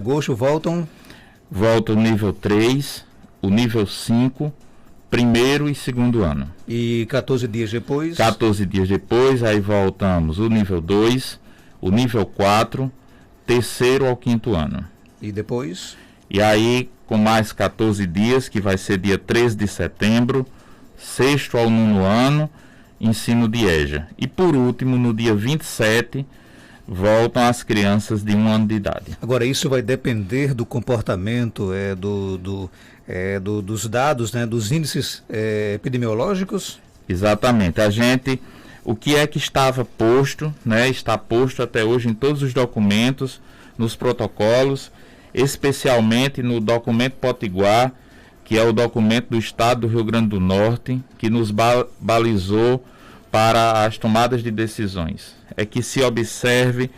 Agosto voltam. Volta o nível 3, o nível 5, primeiro e segundo ano. E 14 dias depois? 14 dias depois, aí voltamos o nível 2, o nível 4, terceiro ao quinto ano. E depois? E aí, com mais 14 dias, que vai ser dia 13 de setembro, sexto ao nono ano, ensino de EJA. E por último, no dia 27, voltam as crianças de 1 ano de idade. Agora, isso vai depender do comportamento, dos dados, né, dos índices epidemiológicos? Exatamente. O que é que estava posto, né, está posto até hoje em todos os documentos, nos protocolos, especialmente no documento Potiguar, que é o documento do Estado do Rio Grande do Norte, que nos balizou para as tomadas de decisões. É que se observe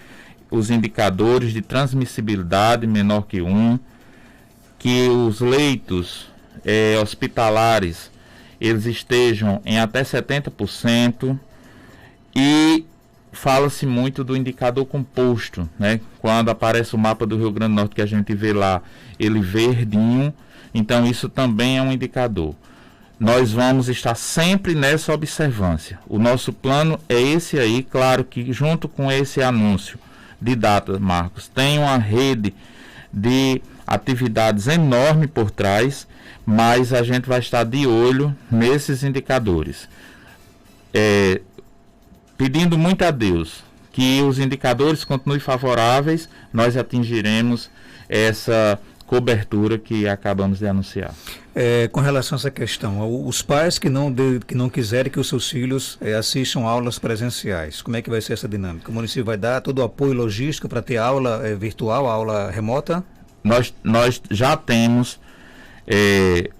os indicadores de transmissibilidade menor que 1, que os leitos hospitalares eles estejam em até 70%, e fala-se muito do indicador composto, né? Quando aparece o mapa do Rio Grande do Norte, que a gente vê lá, ele verdinho, então isso também é um indicador. Nós vamos estar sempre nessa observância. O nosso plano é esse aí, claro que junto com esse anúncio de data, Marcos, tem uma rede de atividades enorme por trás, mas a gente vai estar de olho nesses indicadores. Pedindo muito a Deus que os indicadores continuem favoráveis, nós atingiremos essa cobertura que acabamos de anunciar. Com relação a essa questão, os pais que não quiserem que os seus filhos assistam aulas presenciais, como é que vai ser essa dinâmica? O município vai dar todo o apoio logístico para ter aula virtual, aula remota? Nós já temos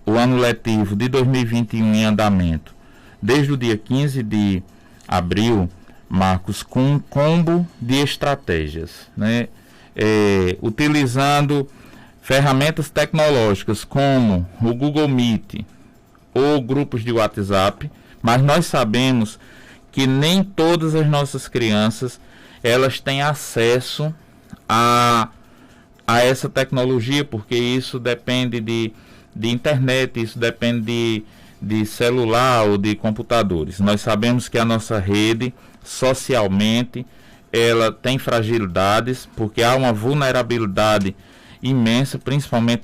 o ano letivo de 2021 em andamento, desde o dia 15 de abril, Marcos, com um combo de estratégias, né? Utilizando ferramentas tecnológicas como o Google Meet ou grupos de WhatsApp, mas nós sabemos que nem todas as nossas crianças elas têm acesso a essa tecnologia, porque isso depende de internet, isso depende de celular ou de computadores. Nós sabemos que a nossa rede, socialmente, ela tem fragilidades, porque há uma vulnerabilidade imensa, principalmente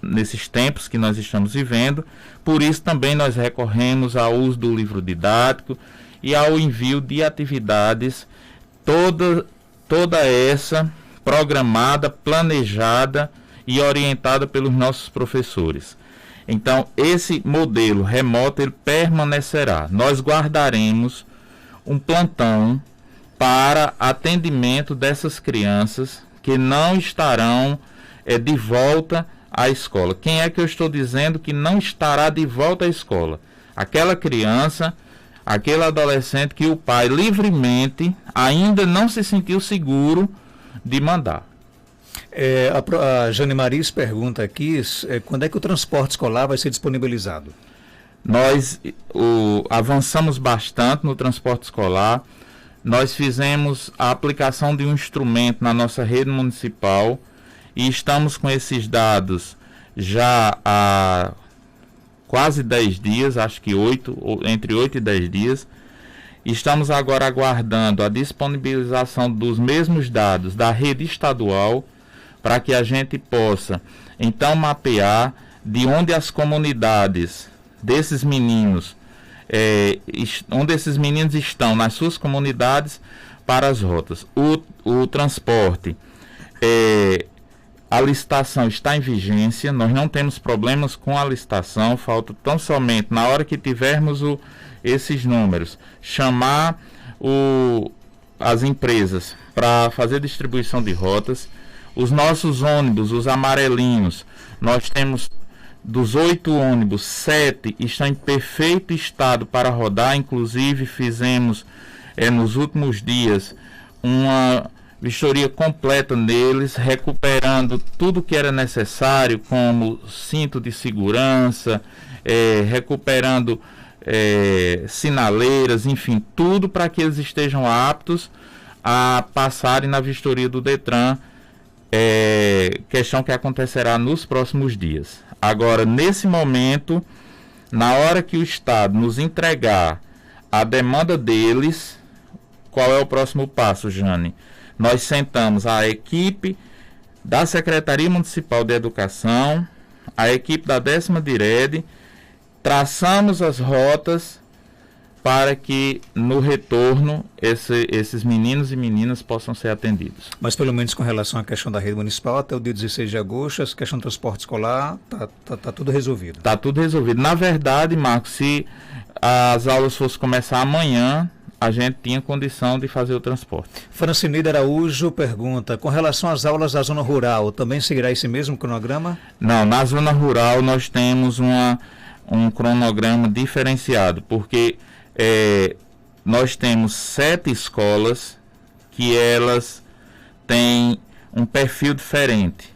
nesses tempos que nós estamos vivendo. Por isso também nós recorremos ao uso do livro didático e ao envio de atividades, toda essa programada, planejada e orientada pelos nossos professores. Então, esse modelo remoto ele permanecerá. Nós guardaremos um plantão para atendimento dessas crianças que não estarão de volta à escola. Quem é que eu estou dizendo que não estará de volta à escola? Aquela criança, aquele adolescente que o pai livremente ainda não se sentiu seguro de mandar. A Jane Maris pergunta aqui, quando é que o transporte escolar vai ser disponibilizado? Nós avançamos bastante no transporte escolar. Nós fizemos a aplicação de um instrumento na nossa rede municipal e estamos com esses dados já há quase 10 dias, acho que entre 8 e 10 dias. Estamos agora aguardando a disponibilização dos mesmos dados da rede estadual para que a gente possa, então, mapear de onde as comunidades desses meninos, onde esses meninos estão nas suas comunidades para as rotas. O transporte, a licitação está em vigência, nós não temos problemas com a licitação, falta tão somente, na hora que tivermos esses números, chamar as empresas para fazer distribuição de rotas. Os nossos ônibus, os amarelinhos, nós temos dos 8 ônibus, 7 estão em perfeito estado para rodar. Inclusive fizemos nos últimos dias uma vistoria completa neles, recuperando tudo que era necessário, como cinto de segurança, recuperando sinaleiras, enfim, tudo para que eles estejam aptos a passarem na vistoria do Detran questão que acontecerá nos próximos dias. Agora, nesse momento, na hora que o Estado nos entregar a demanda deles, qual é o próximo passo, Jane? Nós sentamos a equipe da Secretaria Municipal de Educação, a equipe da 10ª DIRED, traçamos as rotas para que no retorno esses meninos e meninas possam ser atendidos. Mas pelo menos com relação à questão da rede municipal, até o dia 16 de agosto, essa questão do transporte escolar, tá tudo resolvido. Está tudo resolvido. Na verdade, Marcos, se as aulas fossem começar amanhã, a gente tinha condição de fazer o transporte. Francinida Araújo pergunta, com relação às aulas da zona rural, também seguirá esse mesmo cronograma? Não, na zona rural nós temos um cronograma diferenciado, porque nós temos 7 escolas que elas têm um perfil diferente.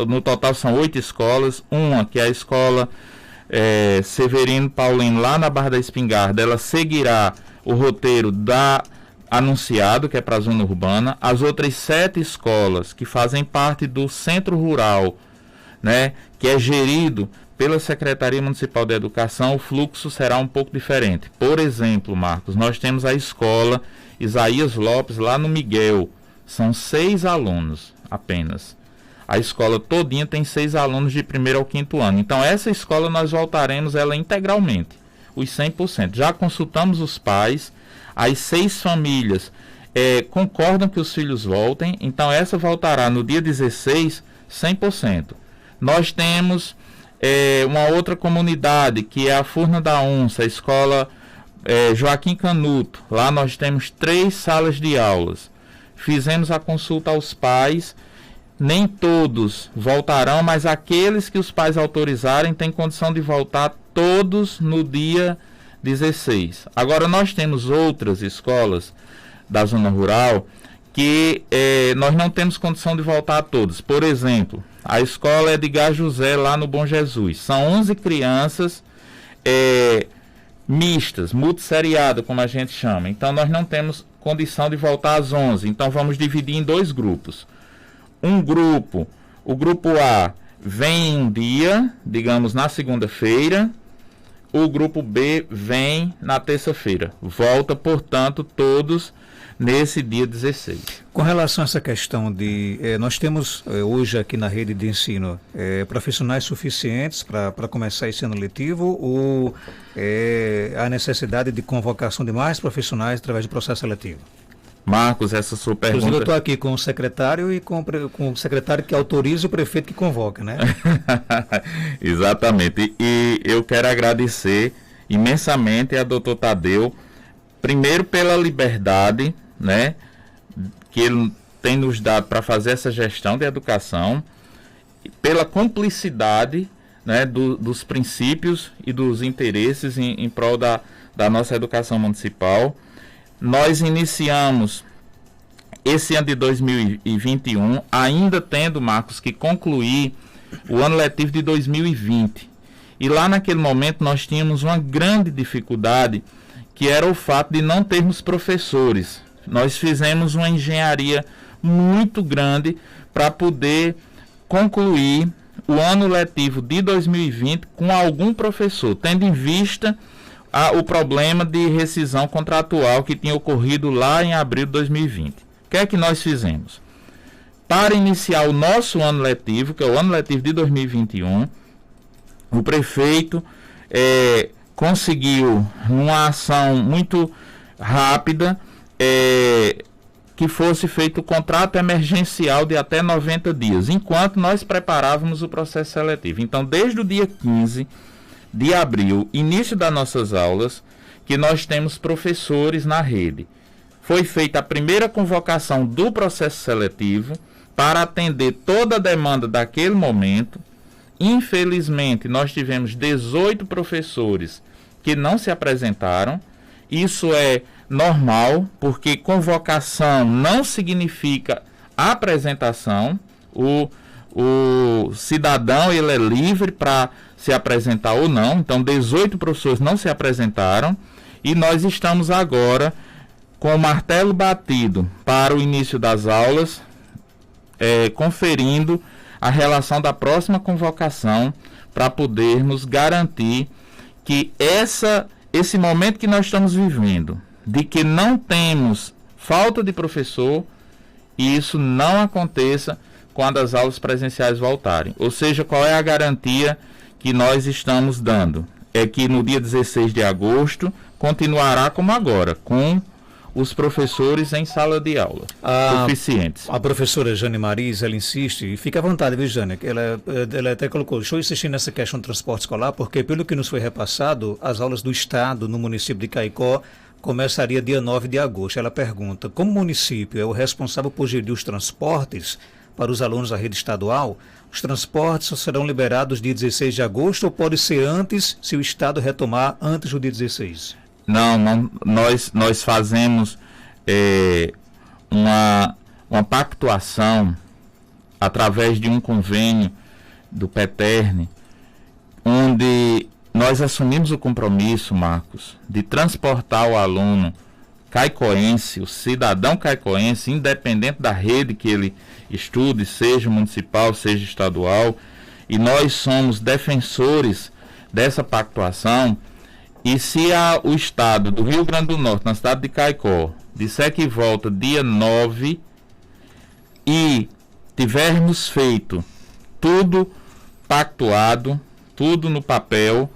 No total são 8 escolas, uma que é a escola Severino Paulino, lá na Barra da Espingarda, ela seguirá o roteiro anunciado, que é para a zona urbana. As outras 7 escolas que fazem parte do centro rural, né, que é gerido pela Secretaria Municipal de Educação, o fluxo será um pouco diferente. Por exemplo, Marcos, nós temos a escola Isaías Lopes lá no Miguel. São 6 alunos apenas. A escola todinha tem 6 alunos de 1º ao 5º ano. Então essa escola nós voltaremos ela integralmente, os 100%. Já consultamos os pais, as 6 famílias concordam que os filhos voltem, então essa voltará no dia 16, 100%. Nós temos uma outra comunidade, que é a Furna da Onça, a escola Joaquim Canuto. Lá nós temos 3 salas de aulas. Fizemos a consulta aos pais, nem todos voltarão, mas aqueles que os pais autorizarem têm condição de voltar todos no dia 16. Agora nós temos outras escolas da zona rural que nós não temos condição de voltar a todos. Por exemplo, a escola Edgar José, lá no Bom Jesus. São 11 crianças mistas, multisseriadas, como a gente chama. Então, nós não temos condição de voltar às 11. Então, vamos dividir em 2 grupos. Um grupo, o grupo A, vem um dia, digamos, na segunda-feira. O grupo B vem na terça-feira. Volta, portanto, todos nesse dia 16. Com relação a essa questão de... nós temos hoje aqui na rede de ensino profissionais suficientes para começar esse ano letivo, ou há necessidade de convocação de mais profissionais através do processo seletivo? Marcos, essa sua pergunta... Inclusive eu estou aqui com o secretário e com o secretário que autoriza e o prefeito que convoca, né? Exatamente. E eu quero agradecer imensamente a doutor Tadeu, primeiro pela liberdade, né, que ele tem nos dado para fazer essa gestão de educação, pela cumplicidade, né, dos princípios e dos interesses em prol da nossa educação municipal. Nós iniciamos esse ano de 2021, ainda tendo, Marcos, que concluir o ano letivo de 2020. E lá naquele momento nós tínhamos uma grande dificuldade, que era o fato de não termos professores. Nós fizemos uma engenharia muito grande para poder concluir o ano letivo de 2020 com algum professor, tendo em vista o problema de rescisão contratual que tinha ocorrido lá em abril de 2020. O que é que nós fizemos? Para iniciar o nosso ano letivo, que é o ano letivo de 2021, o prefeito conseguiu, numa ação muito rápida, que fosse feito o contrato emergencial de até 90 dias, enquanto nós preparávamos o processo seletivo. Então, desde o dia 15 de abril, início das nossas aulas, que nós temos professores na rede. Foi feita a primeira convocação do processo seletivo para atender toda a demanda daquele momento. Infelizmente, nós tivemos 18 professores que não se apresentaram. Isso é normal, porque convocação não significa apresentação. O cidadão, ele é livre para se apresentar ou não. Então, 18 professores não se apresentaram. E nós estamos agora com o martelo batido para o início das aulas. conferindo a relação da próxima convocação para podermos garantir que esse momento que nós estamos vivendo, de que não temos falta de professor, e isso não aconteça quando as aulas presenciais voltarem. Ou seja, qual é a garantia que nós estamos dando? É que no dia 16 de agosto continuará como agora, com os professores em sala de aula, suficientes. A professora Jane Maris, ela insiste, e fica à vontade, viu, Jane? Ela até colocou, estou insistindo nessa questão do transporte escolar, porque pelo que nos foi repassado, as aulas do Estado no município de Caicó começaria dia 9 de agosto. Ela pergunta, como o município é o responsável por gerir os transportes para os alunos da rede estadual, os transportes só serão liberados dia 16 de agosto ou pode ser antes, se o Estado retomar antes do dia 16? Não, nós fazemos uma pactuação através de um convênio do PETERN, onde nós assumimos o compromisso, Marcos, de transportar o aluno caicoense, o cidadão caicoense, independente da rede que ele estude, seja municipal, seja estadual, e nós somos defensores dessa pactuação. E se o estado do Rio Grande do Norte, na cidade de Caicó, disser que volta dia 9 e tivermos feito tudo pactuado, tudo no papel,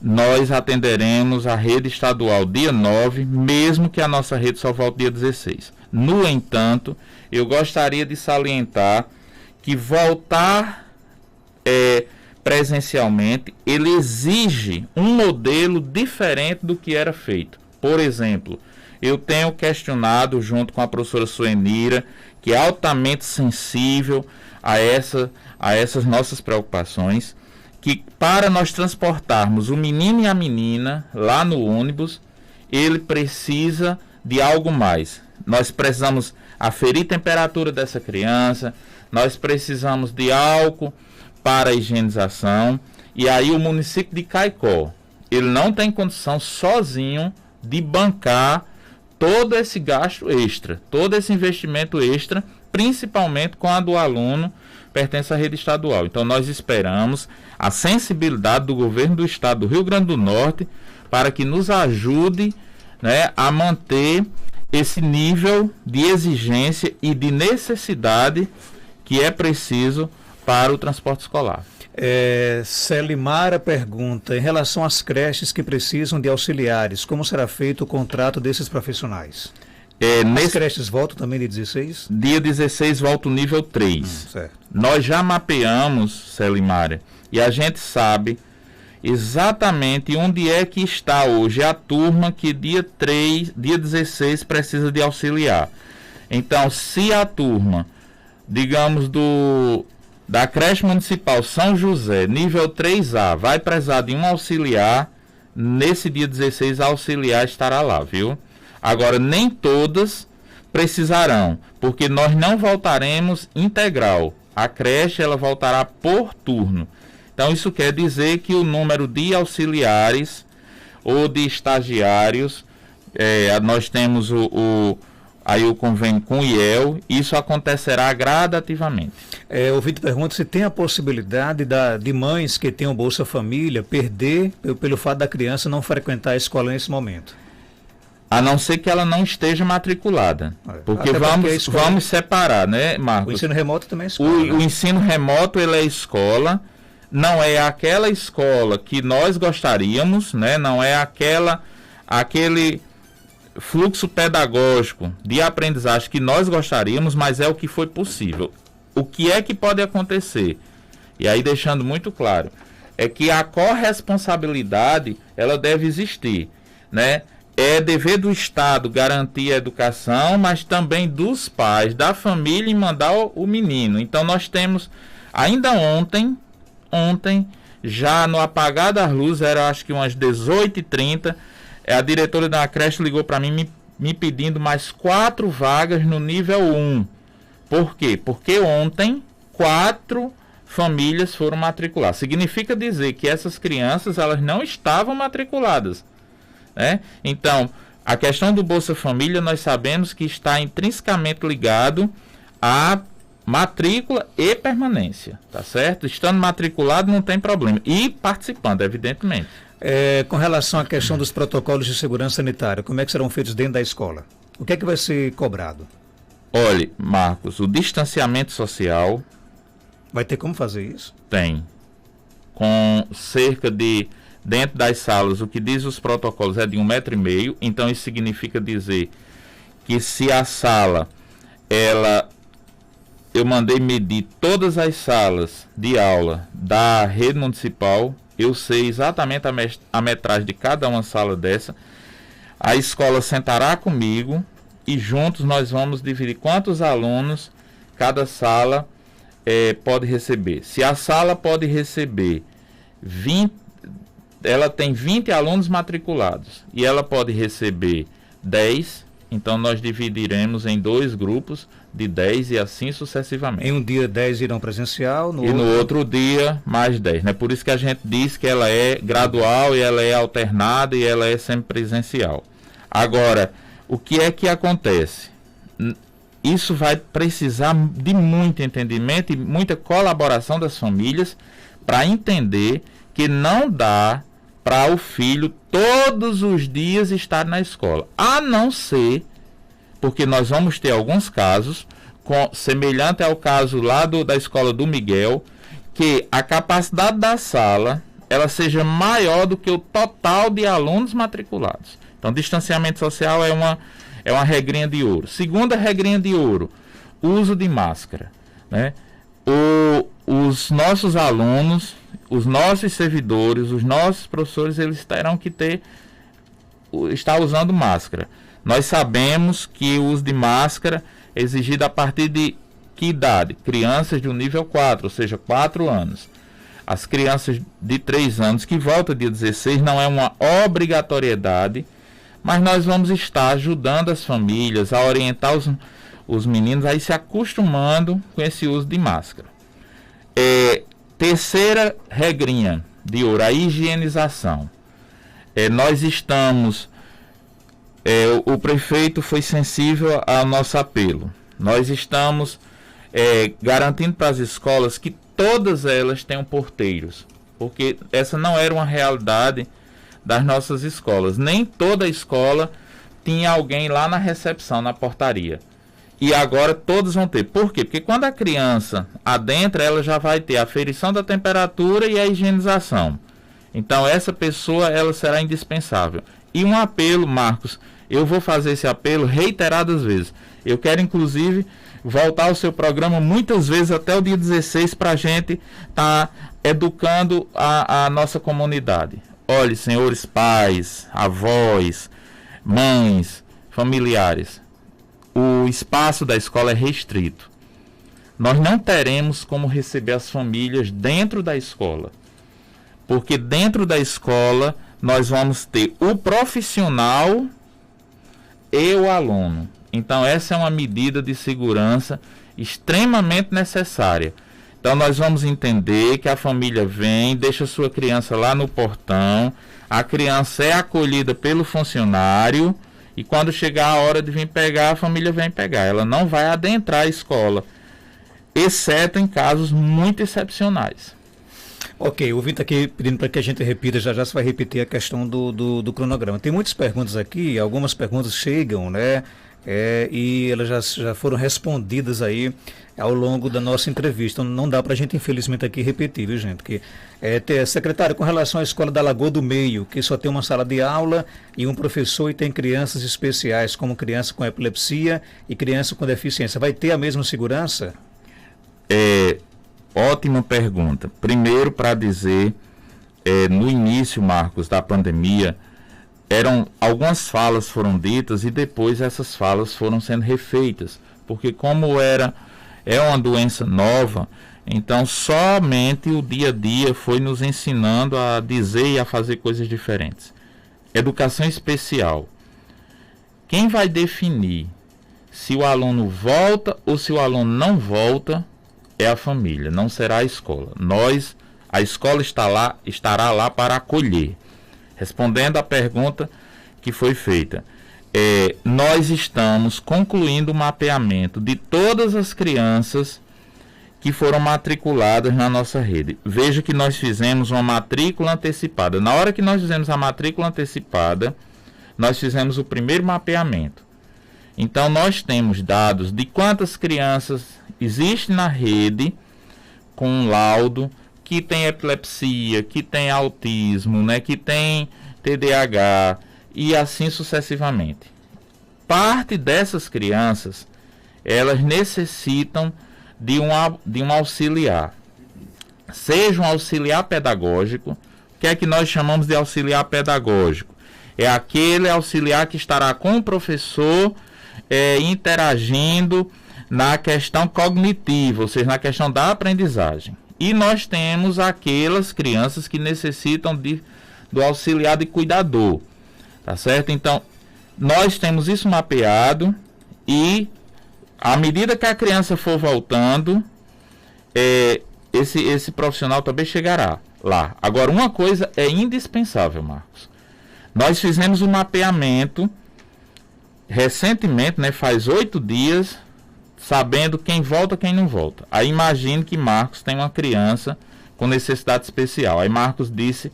nós atenderemos a rede estadual dia 9, mesmo que a nossa rede só volte dia 16. No entanto, eu gostaria de salientar que voltar presencialmente, ele exige um modelo diferente do que era feito. Por exemplo, eu tenho questionado junto com a professora Suenira, que é altamente sensível a essas nossas preocupações, que para nós transportarmos o menino e a menina lá no ônibus, ele precisa de algo mais. Nós precisamos aferir a temperatura dessa criança, nós precisamos de álcool para a higienização, e aí o município de Caicó, ele não tem condição sozinho de bancar todo esse gasto extra, todo esse investimento extra, principalmente quando o aluno pertence à rede estadual. Então nós esperamos a sensibilidade do governo do estado do Rio Grande do Norte para que nos ajude, né, a manter esse nível de exigência e de necessidade que é preciso para o transporte escolar. Celimara pergunta, em relação às creches que precisam de auxiliares, como será feito o contrato desses profissionais? As creches voltam também dia 16? Dia 16 volta o nível 3. Certo. Nós já mapeamos, Celimara, e a gente sabe exatamente onde é que está hoje a turma que dia 16 precisa de auxiliar. Então, se a turma, digamos, da creche municipal São José, nível 3A, vai precisar de um auxiliar, nesse dia 16 a auxiliar estará lá, viu? Agora, nem todas precisarão, porque nós não voltaremos integral. A creche, ela voltará por turno. Então, isso quer dizer que o número de auxiliares ou de estagiários, nós temos aí o convênio com o IEL, isso acontecerá gradativamente. O Vitor pergunta se tem a possibilidade de mães que tenham Bolsa Família perder pelo fato da criança não frequentar a escola nesse momento. A não ser que ela não esteja matriculada. Porque vamos separar, né, Marcos? O ensino remoto também é escola. O ensino remoto, ele é escola, não é aquela escola que nós gostaríamos, né? Não é aquele fluxo pedagógico de aprendizagem que nós gostaríamos, mas é o que foi possível. O que é que pode acontecer? E aí, deixando muito claro, é que a corresponsabilidade, ela deve existir, né? É dever do Estado garantir a educação, mas também dos pais, da família, em mandar o menino. Então nós temos, ainda ontem, já no apagar das luzes, era acho que umas 18h30, a diretora da creche ligou para mim me pedindo mais 4 vagas no nível 1. Por quê? Porque ontem 4 famílias foram matricular. Significa dizer que essas crianças, elas não estavam matriculadas. Então, a questão do Bolsa Família, nós sabemos que está intrinsecamente ligado à matrícula e permanência, tá certo? Estando matriculado não tem problema. E participando, evidentemente. Com relação à questão dos protocolos de segurança sanitária, como é que serão feitos dentro da escola? O que é que vai ser cobrado? Olhe, Marcos, o distanciamento social... Vai ter como fazer isso? Tem. Com cerca de... Dentro das salas, o que diz os protocolos é de 1,5 m, então isso significa dizer que se a sala, eu mandei medir todas as salas de aula da rede municipal, eu sei exatamente a metragem de cada uma sala dessa, a escola sentará comigo e juntos nós vamos dividir quantos alunos cada sala pode receber. Se a sala pode receber 20, ela tem 20 alunos matriculados e ela pode receber 10, então nós dividiremos em 2 grupos de 10 e assim sucessivamente. Em um dia 10 irão presencial, no outro dia mais 10, né? Por isso que a gente diz que ela é gradual e ela é alternada e ela é semipresencial. Agora, o que é que acontece? Isso vai precisar de muito entendimento e muita colaboração das famílias para entender que não dá para o filho todos os dias estar na escola, a não ser, porque nós vamos ter alguns casos, semelhante ao caso lá da escola do Miguel, que a capacidade da sala ela seja maior do que o total de alunos matriculados. Então, distanciamento social é uma regrinha de ouro. Segunda regrinha de ouro, uso de máscara, né? Os nossos alunos, os nossos servidores, os nossos professores, eles terão que estar usando máscara. Nós sabemos que o uso de máscara é exigido a partir de que idade? Crianças do nível 4, ou seja, 4 anos. As crianças de 3 anos, que voltam dia 16, não é uma obrigatoriedade, mas nós vamos estar ajudando as famílias a orientar os meninos a ir se acostumando com esse uso de máscara. Terceira regrinha de ouro, a higienização. Nós estamos... o prefeito foi sensível ao nosso apelo. Nós estamos garantindo para as escolas que todas elas tenham porteiros, porque essa não era uma realidade das nossas escolas. Nem toda escola tinha alguém lá na recepção, na portaria. E agora todos vão ter. Por quê? Porque quando a criança adentra, ela já vai ter a aferição da temperatura e a higienização. Então essa pessoa, ela será indispensável. E um apelo, Marcos, eu vou fazer esse apelo reiteradas vezes. Eu quero, inclusive, voltar ao seu programa muitas vezes até o dia 16 para a gente estar educando a nossa comunidade. Olhe, senhores pais, avós, mães, familiares, o espaço da escola é restrito. Nós não teremos como receber as famílias dentro da escola, porque dentro da escola nós vamos ter o profissional e o aluno. Então essa é uma medida de segurança extremamente necessária. Então nós vamos entender que a família vem, deixa sua criança lá no portão, a criança é acolhida pelo funcionário e quando chegar a hora de vir pegar, a família vem pegar. Ela não vai adentrar a escola, exceto em casos muito excepcionais. Ok, o ouvinte aqui pedindo para que a gente repita, já se vai repetir a questão do cronograma. Tem muitas perguntas aqui, algumas perguntas chegam, né? E elas já foram respondidas aí ao longo da nossa entrevista. Não dá para a gente, infelizmente, aqui repetir, viu, gente? Secretário, com relação à escola da Lagoa do Meio, que só tem uma sala de aula e um professor e tem crianças especiais, como criança com epilepsia e criança com deficiência, vai ter a mesma segurança? Ótima pergunta. Primeiro, para dizer, no início, Marcos, da pandemia, algumas falas foram ditas e depois essas falas foram sendo refeitas, porque como é uma doença nova, então somente o dia a dia foi nos ensinando a dizer e a fazer coisas diferentes. Educação especial. Quem vai definir se o aluno volta ou se o aluno não volta é a família, não será a escola. A escola estará lá para acolher. Respondendo à pergunta que foi feita, nós estamos concluindo o mapeamento de todas as crianças que foram matriculadas na nossa rede. Veja que nós fizemos uma matrícula antecipada. Na hora que nós fizemos a matrícula antecipada, nós fizemos o primeiro mapeamento. Então, nós temos dados de quantas crianças existem na rede com um laudo que tem epilepsia, que tem autismo, né, que tem TDAH e assim sucessivamente. Parte dessas crianças, elas necessitam de um auxiliar. Seja um auxiliar pedagógico. O que é que nós chamamos de auxiliar pedagógico? É aquele auxiliar que estará com o professor interagindo na questão cognitiva, ou seja, na questão da aprendizagem. E nós temos aquelas crianças que necessitam do auxiliar de cuidador, tá certo? Então, nós temos isso mapeado e, à medida que a criança for voltando, esse profissional também chegará lá. Agora, uma coisa é indispensável, Marcos. Nós fizemos um mapeamento recentemente, né, faz 8 dias, sabendo quem volta e quem não volta. Aí imagine que Marcos tem uma criança com necessidade especial. Aí Marcos disse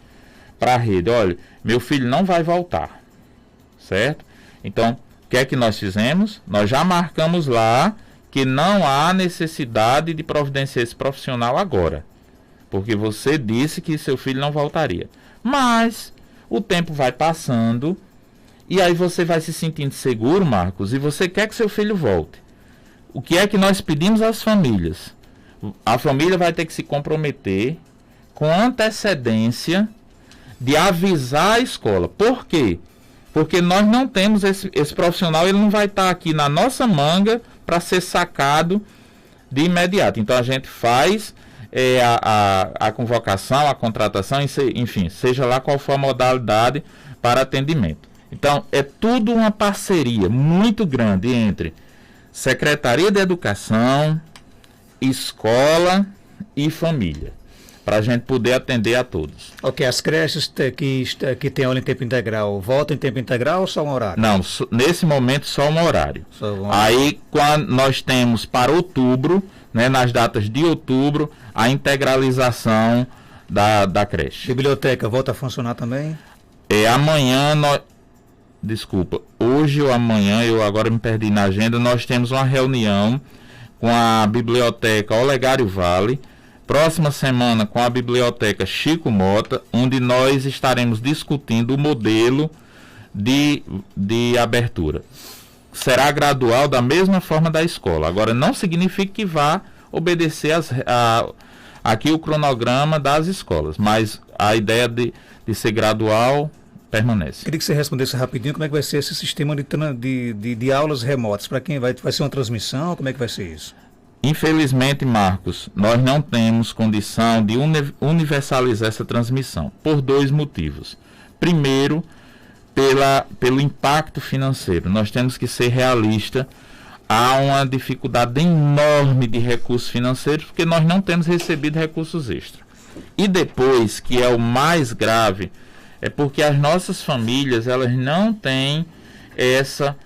para a rede, olha, meu filho não vai voltar, certo? Então, o que é que nós fizemos? Nós já marcamos lá que não há necessidade de providenciar esse profissional agora, porque você disse que seu filho não voltaria. Mas o tempo vai passando e aí você vai se sentindo seguro, Marcos, e você quer que seu filho volte. O que é que nós pedimos às famílias? A família vai ter que se comprometer com antecedência de avisar a escola. Por quê? Porque nós não temos esse profissional, ele não vai estar aqui na nossa manga para ser sacado de imediato. Então a gente faz a convocação, a contratação, enfim, seja lá qual for a modalidade para atendimento. Então é tudo uma parceria muito grande entre Secretaria de Educação, escola e família, para a gente poder atender a todos. Ok, as creches que têm aula em tempo integral, voltam em tempo integral ou só um horário? Não, nesse momento só um horário. Aí, quando nós temos para outubro, né, nas datas de outubro, a integralização da creche. Biblioteca volta a funcionar também? Amanhã Desculpa, hoje ou amanhã, eu agora me perdi na agenda, nós temos uma reunião com a Biblioteca Olegário Vale, próxima semana com a Biblioteca Chico Mota, onde nós estaremos discutindo o modelo de abertura. Será gradual da mesma forma da escola. Agora, não significa que vá obedecer aqui o cronograma das escolas, mas a ideia de ser gradual permanece. Queria que você respondesse rapidinho como é que vai ser esse sistema de aulas remotas. Para quem vai ser uma transmissão? Como é que vai ser isso? Infelizmente, Marcos, nós não temos condição de universalizar essa transmissão, por 2 motivos. Primeiro, pelo impacto financeiro. Nós temos que ser realistas. Há uma dificuldade enorme de recursos financeiros, porque nós não temos recebido recursos extras. E depois, que é o mais grave, é porque as nossas famílias, elas não têm essa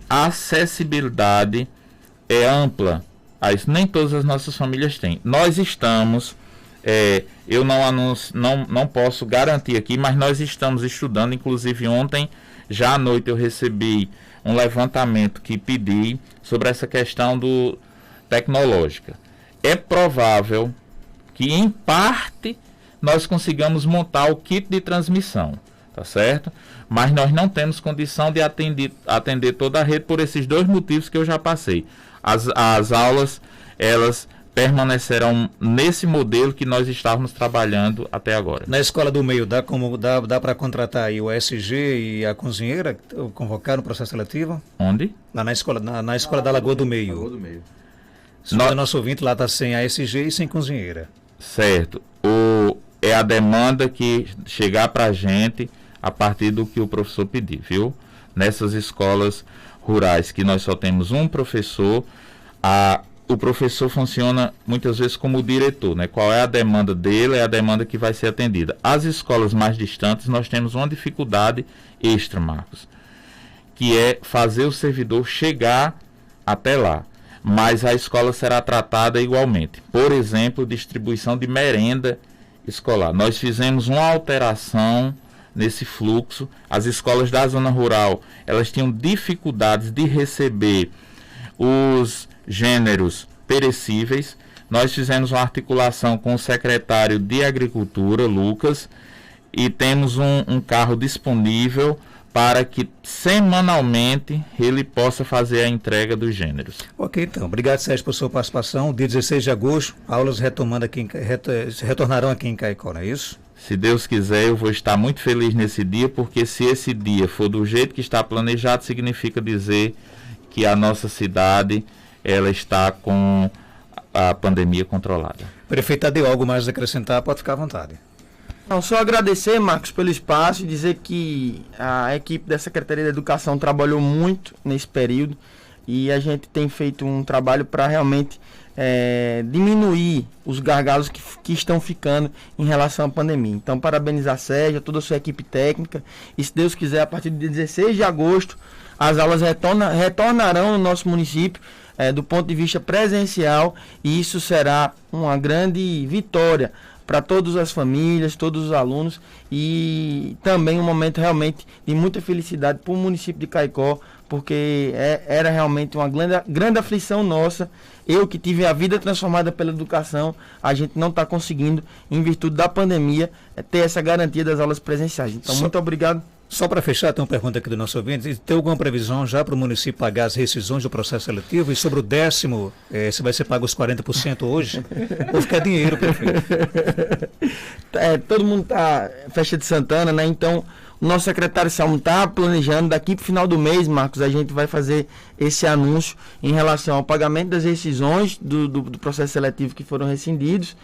acessibilidade ampla a isso. Nem todas as nossas famílias têm. Nós estamos, eu não posso garantir aqui, mas nós estamos estudando, inclusive ontem, já à noite eu recebi um levantamento que pedi sobre essa questão tecnológica. É provável que, em parte, nós consigamos montar o kit de transmissão, tá certo? Mas nós não temos condição de atender toda a rede por esses 2 motivos que eu já passei. As aulas, elas permanecerão nesse modelo que nós estávamos trabalhando até agora. Na escola do meio, dá para contratar aí o SG e a cozinheira, convocar no processo seletivo? Onde? Lá na escola da Lagoa do Meio. Lagoa do Meio. Se o nosso ouvinte lá está sem a SG e sem cozinheira. Certo. É a demanda que chegar para a gente a partir do que o professor pedir, viu? Nessas escolas rurais que nós só temos um professor, o professor funciona muitas vezes como diretor, né? Qual é a demanda dele, é a demanda que vai ser atendida. As escolas mais distantes, nós temos uma dificuldade extra, Marcos, que é fazer o servidor chegar até lá. mas a escola será tratada igualmente. Por exemplo, distribuição de merenda escolar. Nós fizemos uma alteração nesse fluxo. As escolas da zona rural, elas tinham dificuldades de receber os gêneros perecíveis. Nós fizemos uma articulação com o secretário de Agricultura, Lucas, e temos um carro disponível para que semanalmente ele possa fazer a entrega dos gêneros. Ok, então. Obrigado, Sérgio, por sua participação. Dia 16 de agosto, aulas retornarão aqui em Caicó, não é isso? Se Deus quiser, eu vou estar muito feliz nesse dia, porque se esse dia for do jeito que está planejado, significa dizer que a nossa cidade ela está com a pandemia controlada. Prefeito Tadeu, algo mais a acrescentar? Pode ficar à vontade. Não, só agradecer, Marcos, pelo espaço e dizer que a equipe da Secretaria da Educação trabalhou muito nesse período e a gente tem feito um trabalho para realmente diminuir os gargalos que estão ficando em relação à pandemia. Então, parabenizar a Sérgio, toda a sua equipe técnica e, se Deus quiser, a partir do dia 16 de agosto, as aulas retornarão no nosso município do ponto de vista presencial e isso será uma grande vitória para todas as famílias, todos os alunos e também um momento realmente de muita felicidade para o município de Caicó, porque era realmente uma grande aflição nossa. Eu que tive a vida transformada pela educação, a gente não está conseguindo, em virtude da pandemia, ter essa garantia das aulas presenciais. Então, muito obrigado. Só para fechar, tem uma pergunta aqui do nosso ouvinte. Tem alguma previsão já para o município pagar as rescisões do processo seletivo? E sobre o 10º, se vai ser pago os 40% hoje? Ou ficar dinheiro, prefeito? Todo mundo está festa de Santana, né? Então, o nosso secretário Salmo está planejando, daqui para o final do mês, Marcos, a gente vai fazer esse anúncio em relação ao pagamento das rescisões do processo seletivo que foram rescindidos,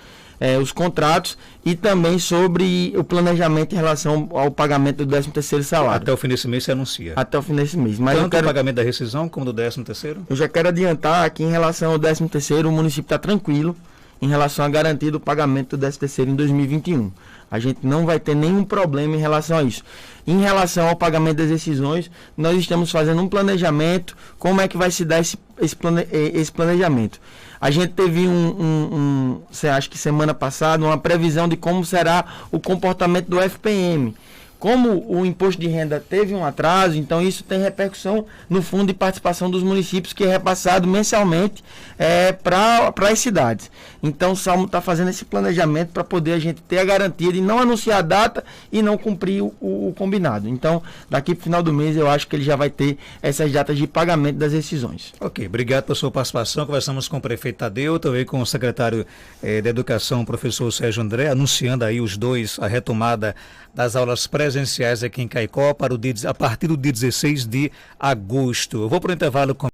os contratos e também sobre o planejamento em relação ao pagamento do 13º salário. Até o fim desse mês se anuncia. Até o fim desse mês. Mas tanto o pagamento da rescisão como do 13º? Eu já quero adiantar aqui em relação ao 13º, o município está tranquilo em relação à garantia do pagamento do 13º em 2021. A gente não vai ter nenhum problema em relação a isso. Em relação ao pagamento das rescisões, nós estamos fazendo um planejamento, como é que vai se dar esse planejamento. A gente teve acho que semana passada, uma previsão de como será o comportamento do FPM. Como o imposto de renda teve um atraso, então isso tem repercussão no fundo de participação dos municípios, que é repassado mensalmente para as cidades. Então o Salmo está fazendo esse planejamento para poder a gente ter a garantia de não anunciar a data e não cumprir o combinado. Então, daqui para o final do mês, eu acho que ele já vai ter essas datas de pagamento das rescisões. Ok, obrigado pela sua participação. Conversamos com o prefeito Tadeu, também com o secretário de Educação, o professor Sérgio André, anunciando aí os dois a retomada das aulas presenciais aqui em Caicó a partir do dia 16 de agosto. Eu vou para o intervalo com